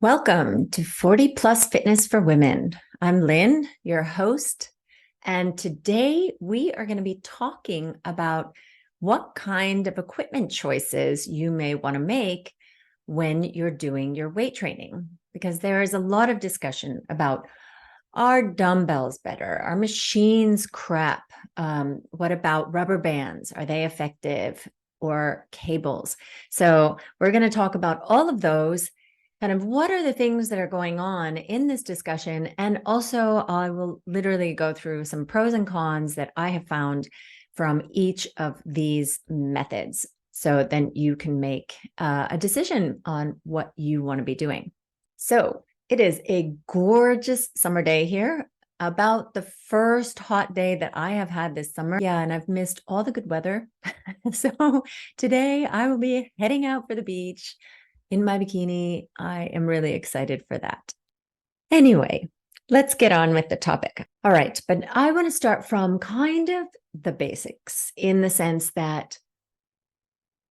Welcome to 40 Plus Fitness for Women. I'm Lynn, your host, and today we are going to be talking about what kind of equipment choices you may want to make when you're doing your weight training, because there is a lot of discussion about, are dumbbells better? Are machines crap? What about rubber bands? Are they effective? Or cables? So we're going to talk about all of those. Kind of what are the things that are going on in this discussion? And also, I will literally go through some pros and cons that I have found from each of these methods. So then you can make a decision on what you want to be doing. So it is a gorgeous summer day here, about the first hot day that I have had this summer. Yeah, and I've missed all the good weather. So today I will be heading out for the beach in my bikini. I am really excited for that. Anyway, let's get on with the topic. All right, but I want to start from kind of the basics, in the sense that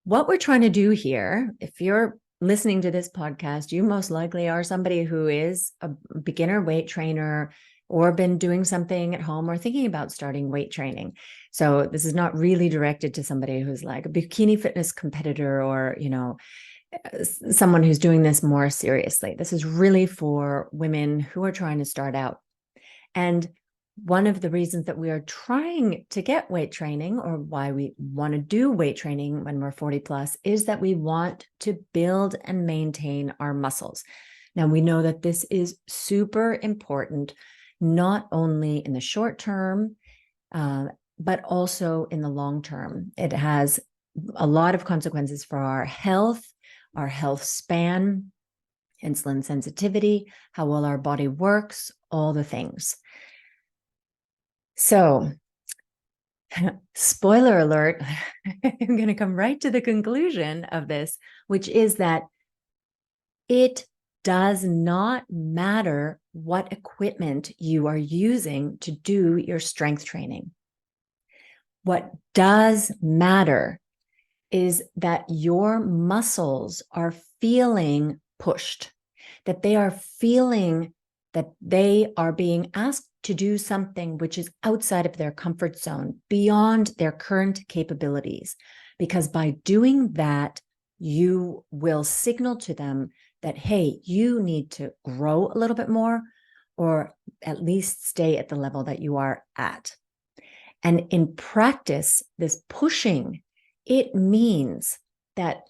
what we're trying to do here, if you're listening to this podcast, you most likely are somebody who is a beginner weight trainer or been doing something at home or thinking about starting weight training. So this is not really directed to somebody who's like a bikini fitness competitor or, someone who's doing this more seriously. This is really for women who are trying to start out. And one of the reasons that we are trying to get weight training, or why we want to do weight training when we're 40 plus, is that we want to build and maintain our muscles. Now, we know that this is super important, not only in the short term, but also in the long term. It has a lot of consequences for our health span, insulin sensitivity, how well our body works, all the things. So, spoiler alert, I'm going to come right to the conclusion of this, which is that it does not matter what equipment you are using to do your strength training. What does matter is that your muscles are feeling pushed, that they are feeling that they are being asked to do something which is outside of their comfort zone, beyond their current capabilities. Because by doing that, you will signal to them that, hey, you need to grow a little bit more, or at least stay at the level that you are at. And in practice, this pushing, it means that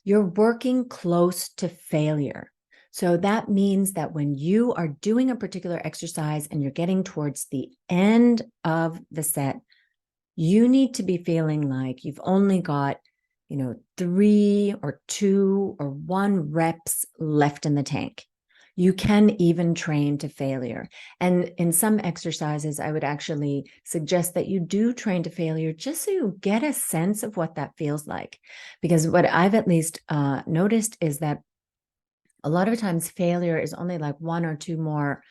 you're working close to failure. So that means that when you are doing a particular exercise and you're getting towards the end of the set, you need to be feeling like you've only got, 3 or 2 or 1 reps left in the tank. You can even train to failure. And in some exercises, I would actually suggest that you do train to failure just so you get a sense of what that feels like. Because what I've at least noticed is that a lot of times failure is only like 1 or 2 more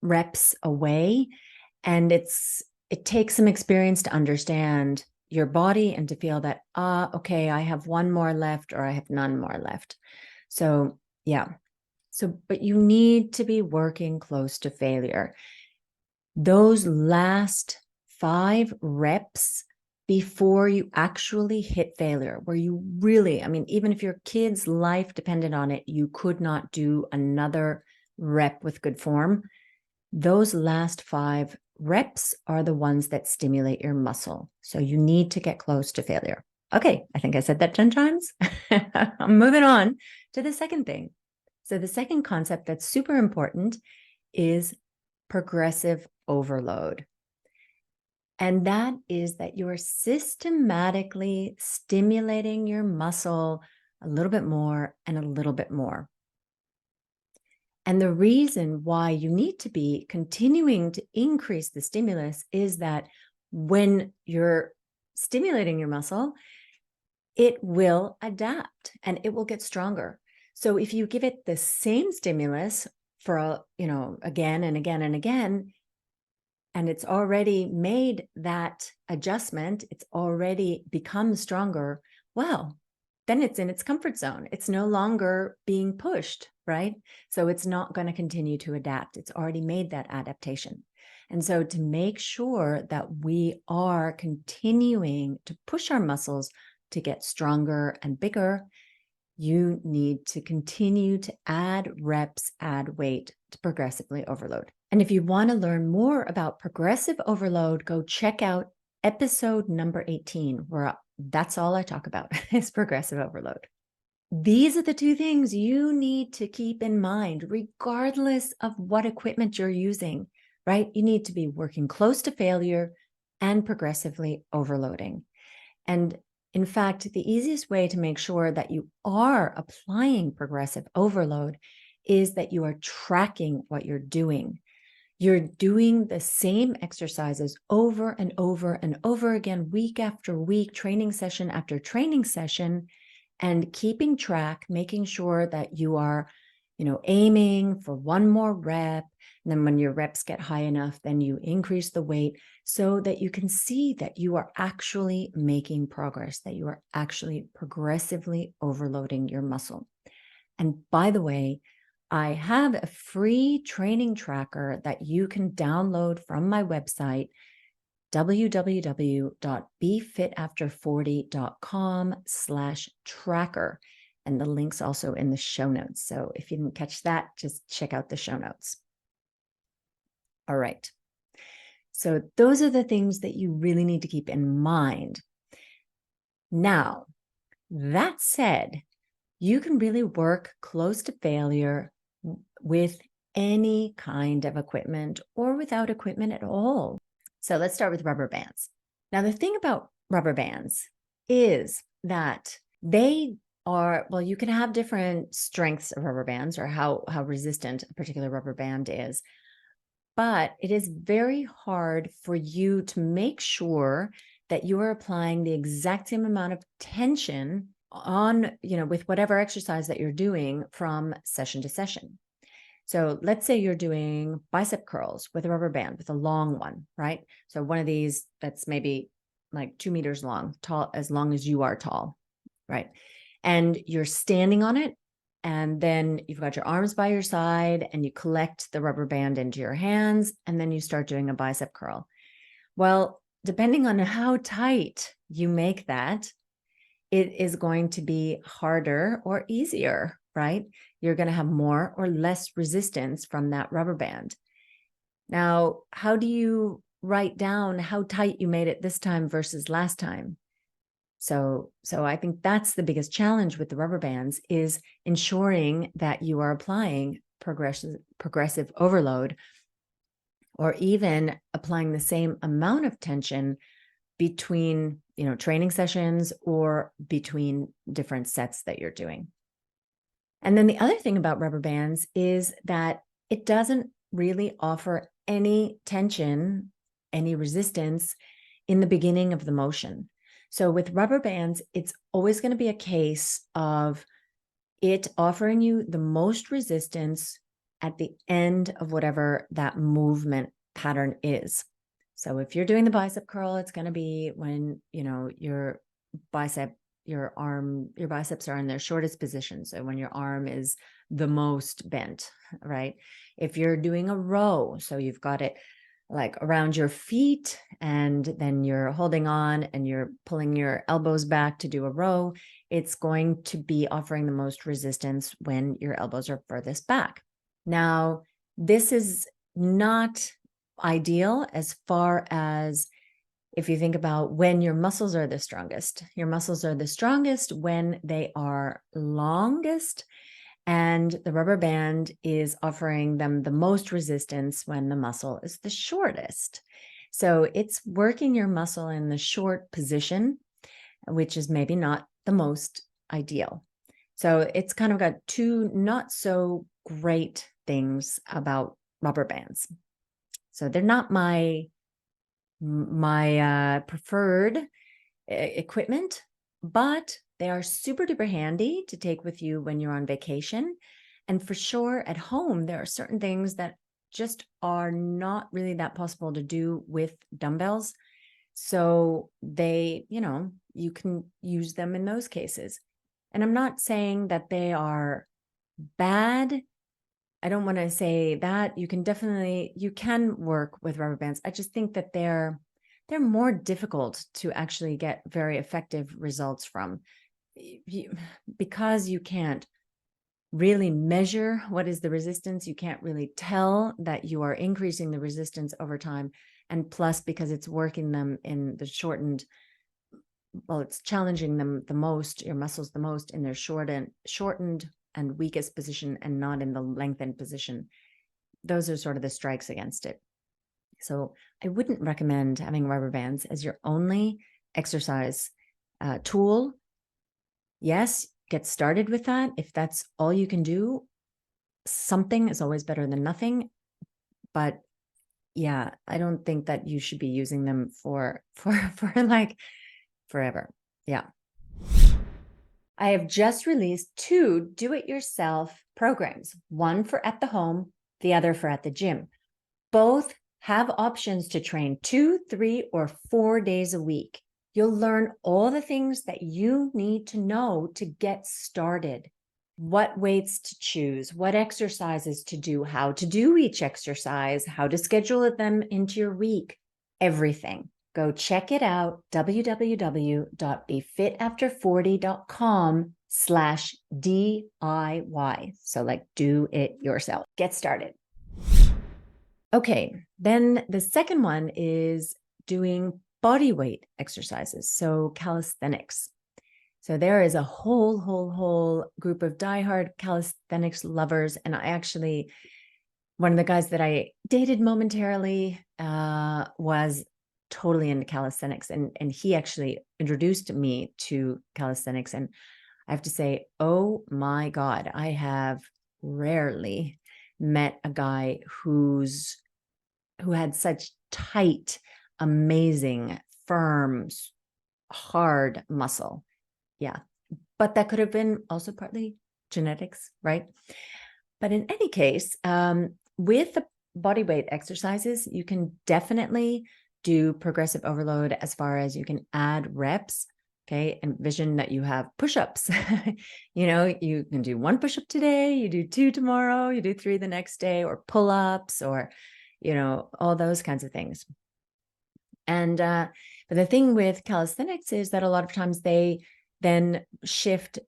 reps away. And it takes some experience to understand your body and to feel that, okay, I have 1 more left, or I have none more left. So, yeah. But you need to be working close to failure. Those last 5 reps before you actually hit failure, where you really, even if your kid's life depended on it, you could not do another rep with good form. Those last 5 reps are the ones that stimulate your muscle. So you need to get close to failure. Okay, I think I said that 10 times. I'm moving on to the second thing. So the second concept that's super important is progressive overload. And that is that you're systematically stimulating your muscle a little bit more and a little bit more. And the reason why you need to be continuing to increase the stimulus is that when you're stimulating your muscle, it will adapt and it will get stronger. So if you give it the same stimulus for, again and again and again, and it's already made that adjustment, it's already become stronger, well, then it's in its comfort zone. It's no longer being pushed, right? So it's not going to continue to adapt. It's already made that adaptation. And so to make sure that we are continuing to push our muscles to get stronger and bigger, you need to continue to add reps, add weight to progressively overload. And if you want to learn more about progressive overload, go check out episode number 18, where that's all I talk about is progressive overload. These are the two things you need to keep in mind, regardless of what equipment you're using, right? You need to be working close to failure and progressively overloading. And in fact, the easiest way to make sure that you are applying progressive overload is that you are tracking what you're doing. You're doing the same exercises over and over and over again, week after week, training session after training session, and keeping track, making sure that you are, aiming for one more rep. And then when your reps get high enough, then you increase the weight so that you can see that you are actually making progress, that you are actually progressively overloading your muscle. And by the way, I have a free training tracker that you can download from my website, www.befitafter40.com/tracker. And the link's also in the show notes. So if you didn't catch that, just check out the show notes. All right. So those are the things that you really need to keep in mind. Now, that said, you can really work close to failure with any kind of equipment or without equipment at all. So let's start with rubber bands. Now, the thing about rubber bands is that they are, well, you can have different strengths of rubber bands or how resistant a particular rubber band is, but it is very hard for you to make sure that you are applying the exact same amount of tension on, with whatever exercise that you're doing from session to session. So let's say you're doing bicep curls with a rubber band, with a long one, right? So one of these that's maybe like 2 meters long, tall, as long as you are tall, right? And you're standing on it. And then you've got your arms by your side and you collect the rubber band into your hands. And then you start doing a bicep curl. Well, depending on how tight you make that, it is going to be harder or easier, right? You're going to have more or less resistance from that rubber band. Now, how do you write down how tight you made it this time versus last time? So I think that's the biggest challenge with the rubber bands, is ensuring that you are applying progressive overload, or even applying the same amount of tension between, training sessions or between different sets that you're doing. And then the other thing about rubber bands is that it doesn't really offer any tension, any resistance in the beginning of the motion. So with rubber bands, it's always going to be a case of it offering you the most resistance at the end of whatever that movement pattern is. So if you're doing the bicep curl, it's going to be when, your biceps are in their shortest position. So when your arm is the most bent, right? If you're doing a row, so you've got it like around your feet, and then you're holding on and you're pulling your elbows back to do a row, it's going to be offering the most resistance when your elbows are furthest back. Now, this is not ideal as far as if you think about when your muscles are the strongest. Your muscles are the strongest when they are longest, and the rubber band is offering them the most resistance when the muscle is the shortest. So it's working your muscle in the short position, which is maybe not the most ideal. So it's kind of got two not so great things about rubber bands. So they're not my preferred equipment, but they are super duper handy to take with you when you're on vacation. And for sure, at home, there are certain things that just are not really that possible to do with dumbbells. So they, you can use them in those cases. And I'm not saying that they are bad. I don't want to say that. You can work with rubber bands. I just think that they're more difficult to actually get very effective results from, because you can't really measure what is the resistance. You can't really tell that you are increasing the resistance over time. And plus, because it's working them in the shortened, well, it's challenging them the most, your muscles the most, in their shortened and weakest position, and not in the lengthened position. Those are sort of the strikes against it. So I wouldn't recommend having rubber bands as your only exercise tool. Yes, get started with that. If that's all you can do, something is always better than nothing. But yeah, I don't think that you should be using them for like forever. Yeah. I have just released 2 do-it-yourself programs, one for at the home, the other for at the gym. Both have options to train 2, 3, or 4 days a week. You'll learn all the things that you need to know to get started. What weights to choose, what exercises to do, how to do each exercise, how to schedule them into your week, everything. Go check it out, www.befitafter40.com/DIY. So like do it yourself. Get started. Okay, then the second one is doing body weight exercises, so calisthenics. So there is a whole group of diehard calisthenics lovers. And one of the guys that I dated momentarily was totally into calisthenics. And he actually introduced me to calisthenics. And I have to say, oh my God, I have rarely met a guy who had such tight, amazing, firm, hard muscle. Yeah. But that could have been also partly genetics, right? But in any case, with the body weight exercises, you can definitely do progressive overload as far as you can add reps. Okay. Envision that you have push-ups. You can do 1 push-up today, you do 2 tomorrow, you do 3 the next day, or pull-ups, or, all those kinds of things. And but the thing with calisthenics is that a lot of times they then shift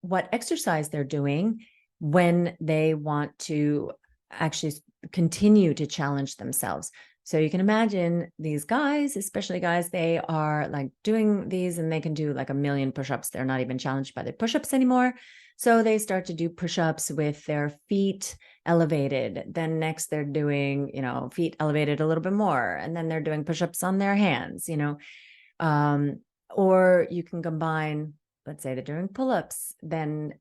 what exercise they're doing when they want to actually continue to challenge themselves. So you can imagine these guys, especially guys, they are like doing these and they can do like 1,000,000 push-ups. They're not even challenged by the push-ups anymore. So they start to do push-ups with their feet elevated. Then next they're doing, feet elevated a little bit more. And then they're doing push-ups on their hands, or you can combine, let's say they're doing pull-ups, then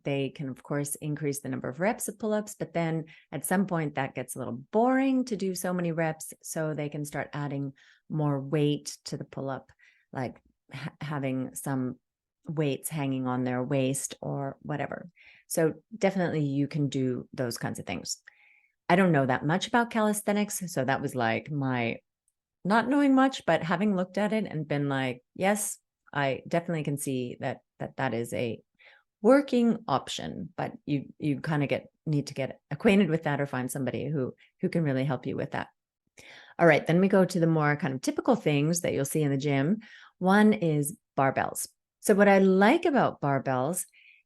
they can, of course, increase the number of reps of pull-ups. But then at some point that gets a little boring to do so many reps. So they can start adding more weight to the pull-up, like having some weights hanging on their waist or whatever. So definitely you can do those kinds of things. I don't know that much about calisthenics. So that was like my not knowing much, but having looked at it and been like, yes, I definitely can see that is a working option, but you kind of need to get acquainted with that or find somebody who can really help you with that. All right, then we go to the more kind of typical things that you'll see in the gym. One is barbells. So what I like about barbells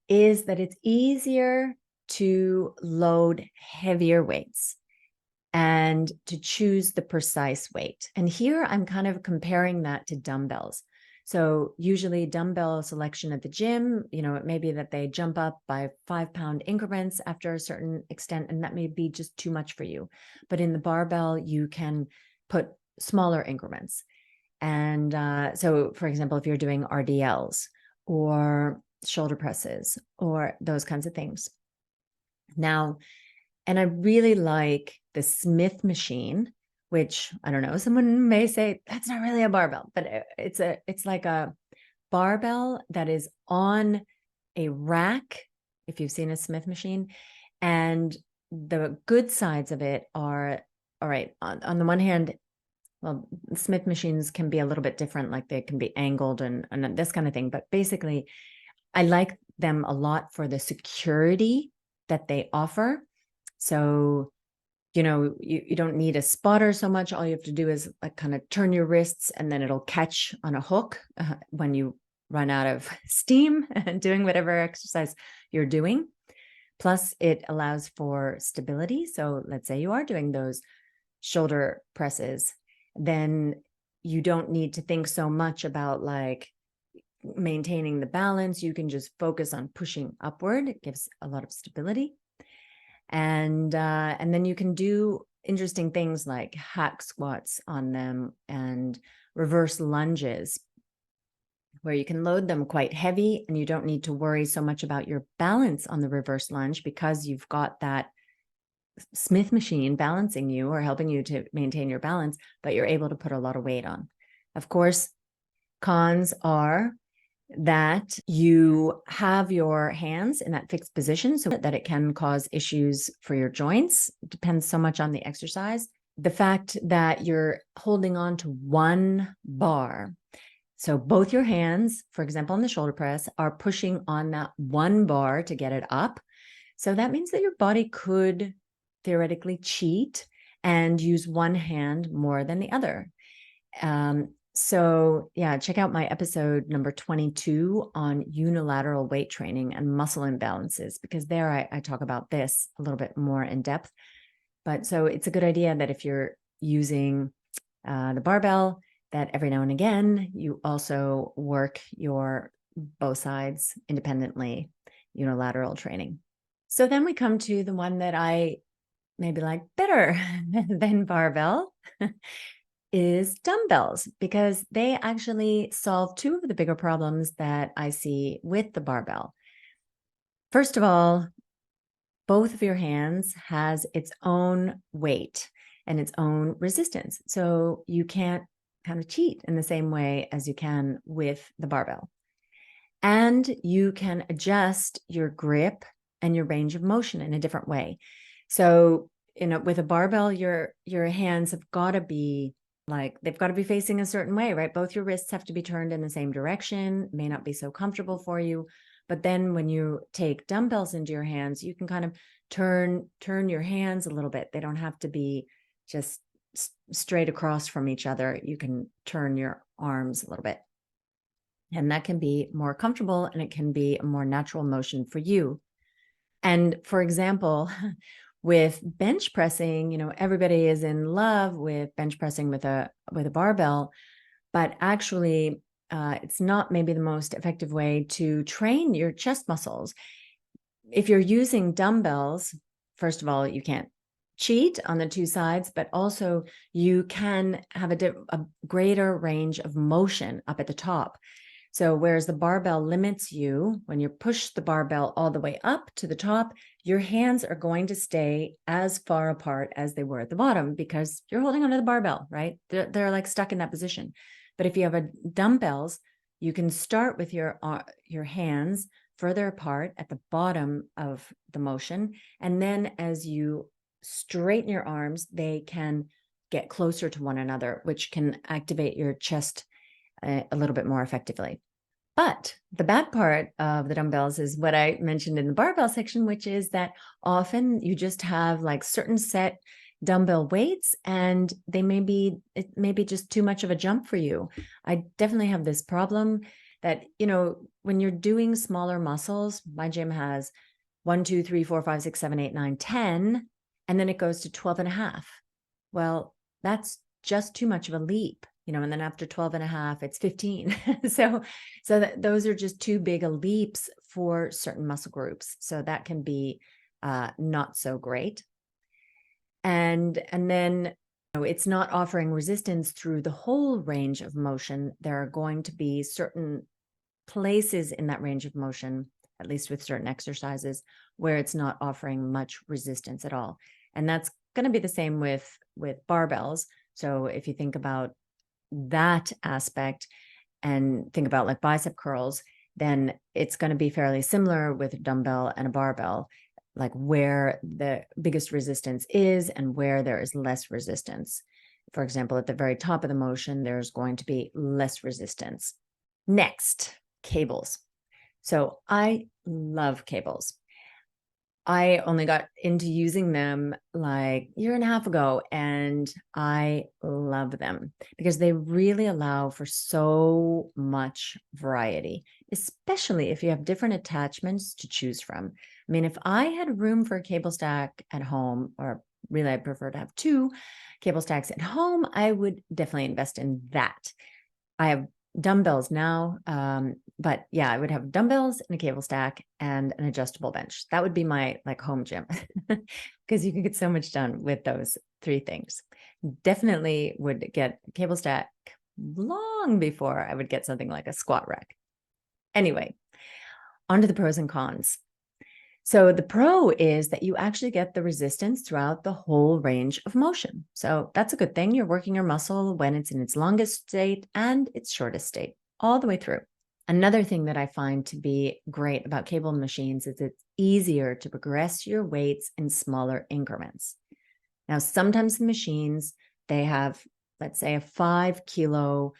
is that it's easier to load heavier weights and to choose the precise weight. And here I'm kind of comparing that to dumbbells. So usually dumbbell selection at the gym, it may be that they jump up by 5-pound increments after a certain extent, and that may be just too much for you. But in the barbell, you can put smaller increments. And so, for example, if you're doing RDLs or shoulder presses or those kinds of things. Now, and I really like the Smith machine, which I don't know, someone may say that's not really a barbell, but it's like a barbell that is on a rack, if you've seen a Smith machine. And the good sides of it are, all right, on the one hand, well, Smith machines can be a little bit different, like they can be angled and this kind of thing. But basically, I like them a lot for the security that they offer. So, you don't need a spotter so much. All you have to do is like kind of turn your wrists and then it'll catch on a hook when you run out of steam and doing whatever exercise you're doing. Plus, it allows for stability. So let's say you are doing those shoulder presses, then you don't need to think so much about like maintaining the balance. You can just focus on pushing upward. It gives a lot of stability. And then you can do interesting things like hack squats on them and reverse lunges, where you can load them quite heavy and you don't need to worry so much about your balance on the reverse lunge because you've got that Smith machine balancing you or helping you to maintain your balance, but you're able to put a lot of weight on. Of course, cons are that you have your hands in that fixed position so that it can cause issues for your joints. It depends so much on the exercise. The fact that you're holding on to one bar. So both your hands, for example, on the shoulder press, are pushing on that one bar to get it up. So that means that your body could theoretically cheat and use one hand more than the other. So yeah, check out my episode number 22 on unilateral weight training and muscle imbalances, because there I talk about this a little bit more in depth. But so it's a good idea that if you're using the barbell, that every now and again, you also work your both sides independently, unilateral training. So then we come to the one that I maybe like better than barbell is dumbbells, because they actually solve two of the bigger problems that I see with the barbell. First of all, both of your hands has its own weight and its own resistance. So you can't kind of cheat in the same way as you can with the barbell. And you can adjust your grip and your range of motion in a different way. So, with a barbell, your hands have got to be they've got to be facing a certain way, right? Both your wrists have to be turned in the same direction. It may not be so comfortable for you. But then when you take dumbbells into your hands, you can kind of turn your hands a little bit. They don't have to be just straight across from each other. You can turn your arms a little bit. And that can be more comfortable and it can be a more natural motion for you. And for example, with bench pressing, everybody is in love with bench pressing with a barbell, but actually it's not maybe the most effective way to train your chest muscles. If you're using dumbbells, first of all, you can't cheat on the two sides, but also you can have a greater range of motion up at the top. So whereas the barbell limits you, when you push the barbell all the way up to the top, your hands are going to stay as far apart as they were at the bottom because you're holding onto the barbell, right? They're like stuck in that position. But if you have dumbbells, you can start with your hands further apart at the bottom of the motion. And then as you straighten your arms, they can get closer to one another, which can activate your chest a little bit more effectively. But the bad part of the dumbbells is what I mentioned in the barbell section, which is that often you just have like certain set dumbbell weights and it may be just too much of a jump for you. I definitely have this problem that, when you're doing smaller muscles, my gym has 1, 2, 3, 4, 5, 6, 7, 8, 9, 10, and then it goes to 12 and a half. Well, that's just too much of a leap. And then after 12 and a half, it's 15. so those are just too big a leaps for certain muscle groups. So that can be not so great. And then it's not offering resistance through the whole range of motion. There are going to be certain places in that range of motion, at least with certain exercises, where it's not offering much resistance at all. And that's going to be the same with barbells. So if you think about that aspect and think about like bicep curls, then it's going to be fairly similar with a dumbbell and a barbell, like where the biggest resistance is and where there is less resistance. For example, at the very top of the motion, there's going to be less resistance. Next, cables. So I love cables. I only got into using them like a year and a half ago, and I love them because they really allow for so much variety, especially if you have different attachments to choose from. I mean, if I had room for a cable stack at home, or really I'd prefer to have two cable stacks at home, I would definitely invest in that. I have dumbbells now, but yeah, I would have dumbbells and a cable stack and an adjustable bench. That would be my like home gym because you can get so much done with those three things. Definitely would get a cable stack long before I would get something like a squat rack. Anyway, on to the pros and cons. So the pro is that you actually get the resistance throughout the whole range of motion. So that's a good thing. You're working your muscle when it's in its longest state and its shortest state, all the way through. Another thing that I find to be great about cable machines is it's easier to progress your weights in smaller increments. Now, sometimes the machines, they have, let's say, a 5 kilo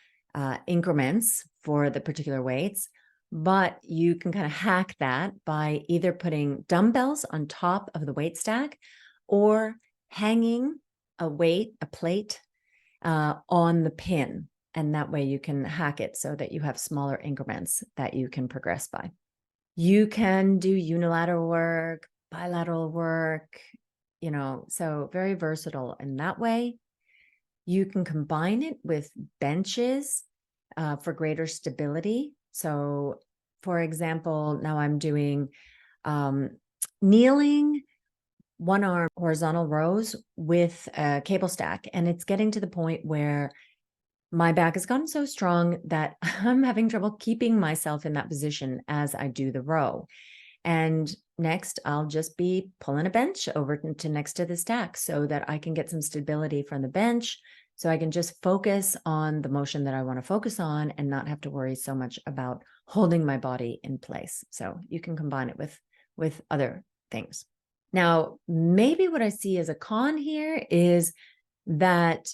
increments for the particular weights, but you can kind of hack that by either putting dumbbells on top of the weight stack or hanging a plate on the pin. And that way you can hack it so that you have smaller increments that you can progress by. You can do unilateral work, bilateral work, so very versatile in that way. You can combine it with benches for greater stability. So, for example, now I'm doing kneeling one arm horizontal rows with a cable stack. And it's getting to the point where my back has gotten so strong that I'm having trouble keeping myself in that position as I do the row. And next, I'll just be pulling a bench over to next to the stack so that I can get some stability from the bench. So I can just focus on the motion that I want to focus on and not have to worry so much about holding my body in place. So you can combine it with other things. Now, maybe what I see as a con here is that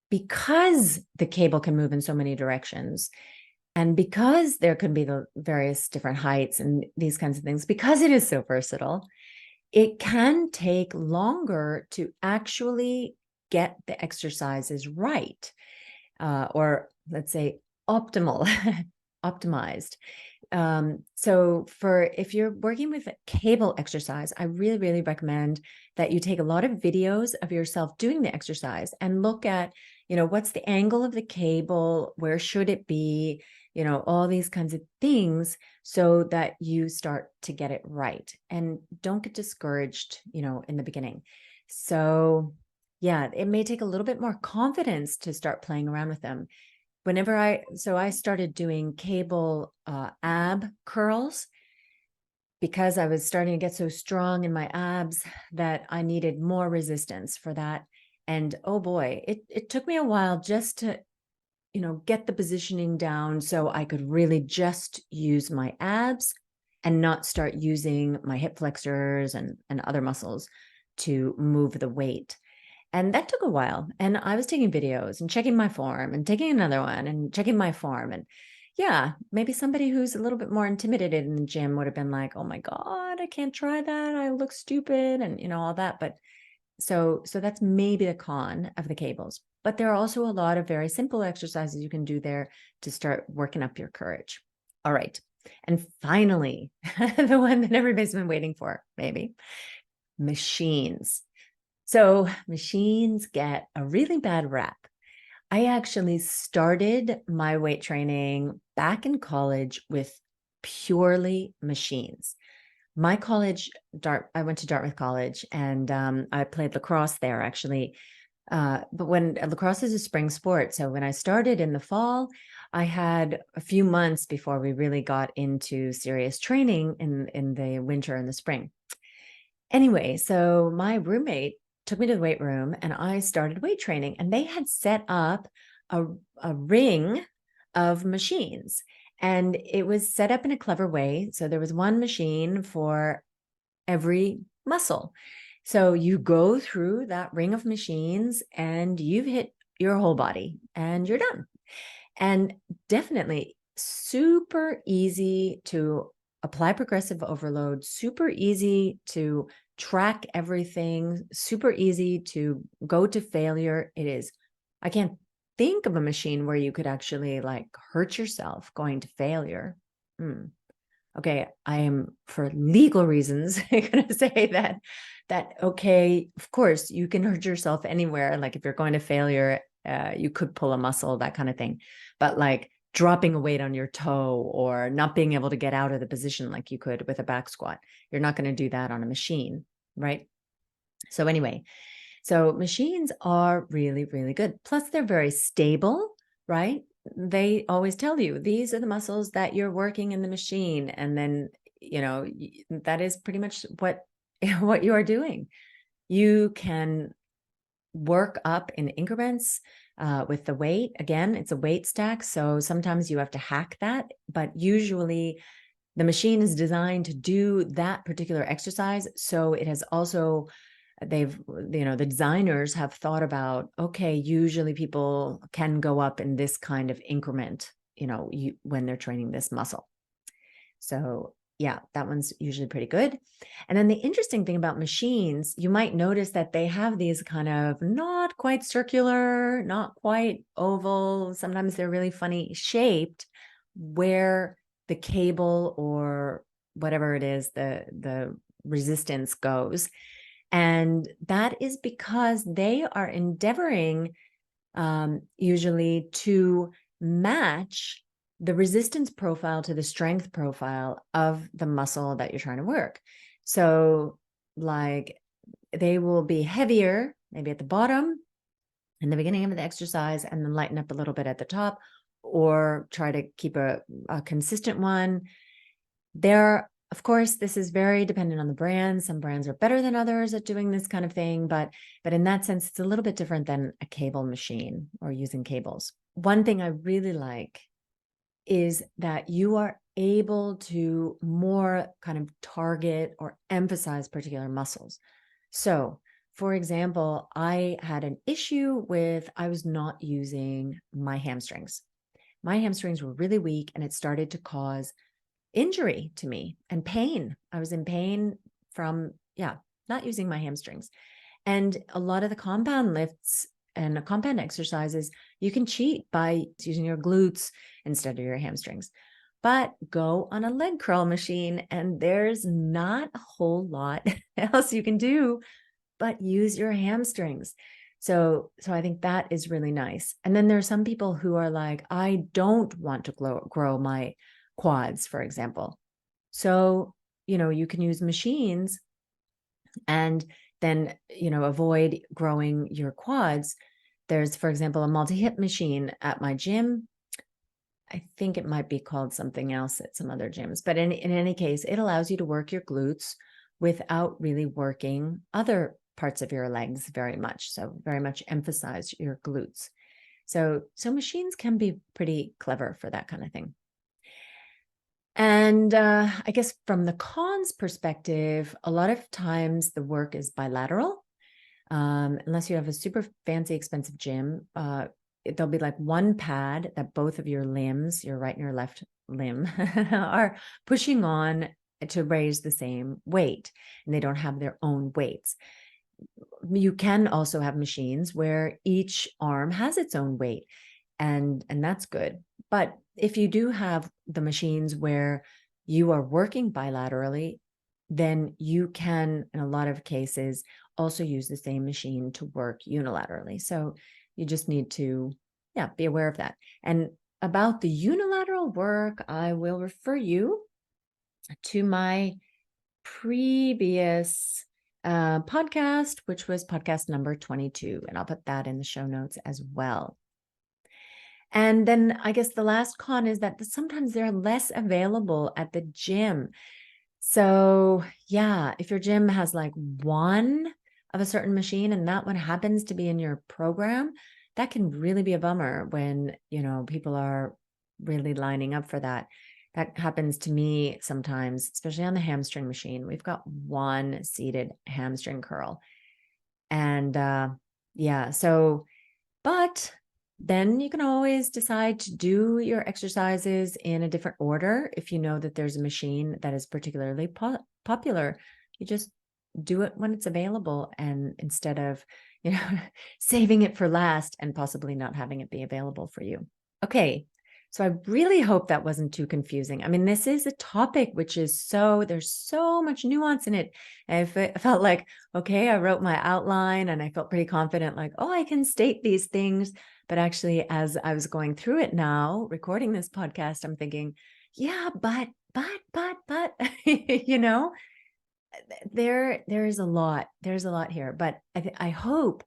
because the cable can move in so many directions, and because there can be the various different heights and these kinds of things, because it is so versatile, it can take longer to actually get the exercises right, or let's say optimized. So if you're working with cable exercise, I really, really recommend that you take a lot of videos of yourself doing the exercise and look at, what's the angle of the cable? Where should it be? All these kinds of things so that you start to get it right and don't get discouraged, in the beginning. So yeah, it may take a little bit more confidence to start playing around with them. I started doing cable ab curls because I was starting to get so strong in my abs that I needed more resistance for that. And oh boy, it took me a while just to, get the positioning down so I could really just use my abs and not start using my hip flexors and other muscles to move the weight. And that took a while. And I was taking videos and checking my form and taking another one and checking my form. And yeah, maybe somebody who's a little bit more intimidated in the gym would have been like, oh my God, I can't try that. I look stupid and, all that. But so that's maybe the con of the cables. But there are also a lot of very simple exercises you can do there to start working up your courage. All right. And finally, the one that everybody's been waiting for, maybe, machines. So machines get a really bad rap. I actually started my weight training back in college with purely machines. My college, I went to Dartmouth College, and I played lacrosse there actually. But when lacrosse is a spring sport, so when I started in the fall, I had a few months before we really got into serious training in the winter and the spring. Anyway, so my roommate took me to the weight room and I started weight training, and they had set up a ring of machines, and it was set up in a clever way. So there was one machine for every muscle. So you go through that ring of machines and you've hit your whole body and you're done. And definitely super easy to apply progressive overload, super easy to track everything, super easy to go to failure. It is. I can't think of a machine where you could actually like hurt yourself going to failure. Okay, I am, for legal reasons, going to say that okay, of course you can hurt yourself anywhere. Like if you're going to failure, you could pull a muscle, that kind of thing. But like dropping a weight on your toe or not being able to get out of the position like you could with a back squat, you're not going to do that on a machine, right? So anyway, so machines are really, really good. Plus they're very stable, right? They always tell you these are the muscles that you're working in the machine. And then, that is pretty much what you are doing. You can work up in increments with the weight. Again, it's a weight stack. So sometimes you have to hack that, but usually the machine is designed to do that particular exercise. So it has also, the designers have thought about, okay, usually people can go up in this kind of increment, when they're training this muscle. So yeah, that one's usually pretty good. And then the interesting thing about machines, you might notice that they have these kind of not quite circular, not quite oval. Sometimes they're really funny shaped where the cable or whatever it is, the resistance goes. And that is because they are endeavoring usually to match the resistance profile to the strength profile of the muscle that you're trying to work. So like they will be heavier, maybe at the bottom in the beginning of the exercise, and then lighten up a little bit at the top, or try to keep a consistent one. Of course, this is very dependent on the brand. Some brands are better than others at doing this kind of thing, but in that sense, it's a little bit different than a cable machine or using cables. One thing I really like is that you are able to more kind of target or emphasize particular muscles. So, for example, I had an issue with, I was not using my hamstrings. My hamstrings were really weak, and it started to cause injury to me and pain. I was in pain from, not using my hamstrings. And a lot of the compound lifts and compound exercises, you can cheat by using your glutes instead of your hamstrings. But go on a leg curl machine and there's not a whole lot else you can do but use your hamstrings. So I think that is really nice. And then there are some people who are like, I don't want to grow my quads, for example. So, you can use machines and then, avoid growing your quads. There's, for example, a multi-hip machine at my gym. I think it might be called something else at some other gyms, but in any case, it allows you to work your glutes without really working other parts of your legs very much. So very much emphasize your glutes. So machines can be pretty clever for that kind of thing. And I guess from the cons perspective, a lot of times the work is bilateral. Unless you have a super fancy, expensive gym, there'll be like one pad that both of your limbs, your right and your left limb, are pushing on to raise the same weight, and they don't have their own weights. You can also have machines where each arm has its own weight, and that's good. But if you do have the machines where you are working bilaterally, then you can, in a lot of cases, also use the same machine to work unilaterally. So you just need to, be aware of that. And about the unilateral work, I will refer you to my previous podcast, which was podcast number 22. And I'll put that in the show notes as well. And then I guess the last con is that sometimes they're less available at the gym. So if your gym has like one of a certain machine and that one happens to be in your program, that can really be a bummer when, people are really lining up for that. That happens to me sometimes, especially on the hamstring machine. We've got one seated hamstring curl. And but Then you can always decide to do your exercises in a different order. If you know that there's a machine that is particularly popular, you just do it when it's available, and instead of, saving it for last and possibly not having it be available for you. Okay. So I really hope that wasn't too confusing. I mean, this is a topic which is there's so much nuance in it. I felt like, okay, I wrote my outline and I felt pretty confident, like, oh, I can state these things. But actually, as I was going through it now, recording this podcast, I'm thinking, yeah, but, you know, there's a lot here, but I hope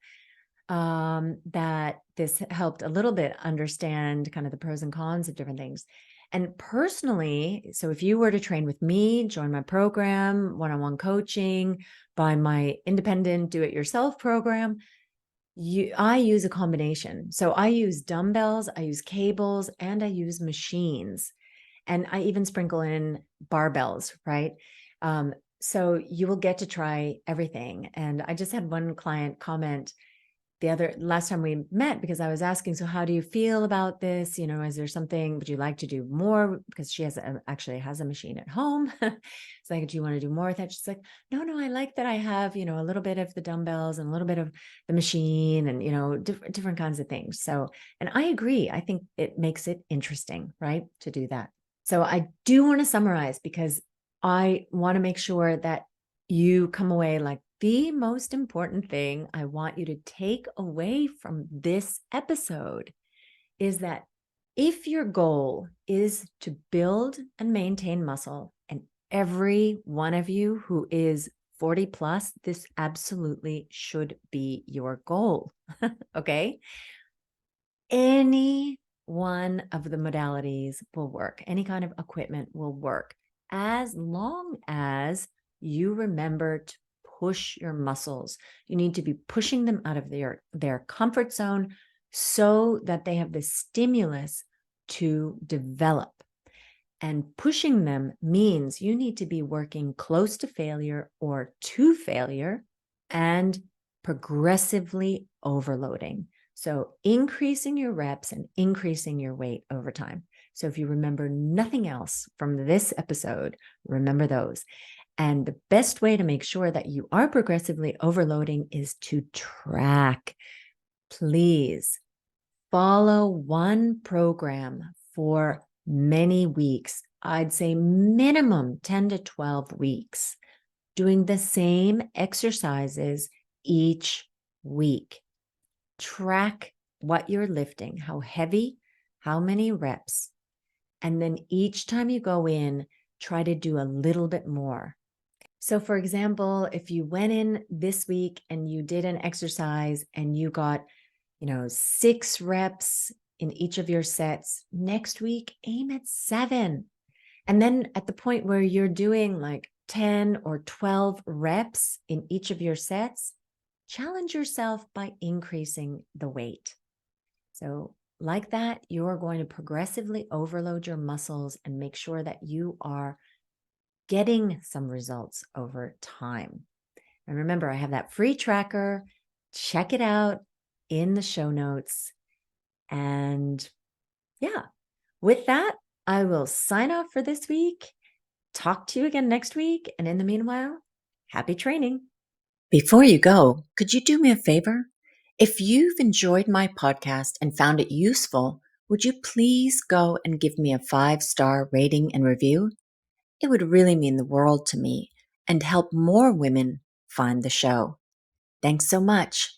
that this helped a little bit understand kind of the pros and cons of different things. And personally, so if you were to train with me, join my program, one-on-one coaching, buy my independent do-it-yourself program, I use a combination. So I use dumbbells, I use cables, and I use machines. And I even sprinkle in barbells, right? So you will get to try everything. And I just had one client comment last time we met, because I was asking, so how do you feel about this? Is there something, would you like to do more? Because she actually has a machine at home. It's like, do you want to do more with it? She's like, no, I like that I have, a little bit of the dumbbells and a little bit of the machine and, different kinds of things. So, and I agree. I think it makes it interesting, right? To do that. So I do want to summarize, because I want to make sure that you come away like, the most important thing I want you to take away from this episode is that if your goal is to build and maintain muscle, and every one of you who is 40 plus, this absolutely should be your goal. Okay. Any one of the modalities will work. Any kind of equipment will work, as long as you remember to push your muscles. You need to be pushing them out of their comfort zone so that they have the stimulus to develop. And pushing them means you need to be working close to failure or to failure and progressively overloading. So increasing your reps and increasing your weight over time. So if you remember nothing else from this episode, remember those. And the best way to make sure that you are progressively overloading is to track. Please follow one program for many weeks. I'd say minimum 10 to 12 weeks, doing the same exercises each week. Track what you're lifting, how heavy, how many reps. And then each time you go in, try to do a little bit more. So for example, if you went in this week and you did an exercise and you got, 6 reps in each of your sets, next week, aim at 7. And then at the point where you're doing like 10 or 12 reps in each of your sets, challenge yourself by increasing the weight. So like that, you're going to progressively overload your muscles and make sure that you are getting some results over time. And remember, I have that free tracker. Check it out in the show notes. And yeah, with that, I will sign off for this week. Talk to you again next week. And in the meanwhile, happy training. Before you go, could you do me a favor? If you've enjoyed my podcast and found it useful, would you please go and give me a 5-star rating and review? It would really mean the world to me and help more women find the show. Thanks so much.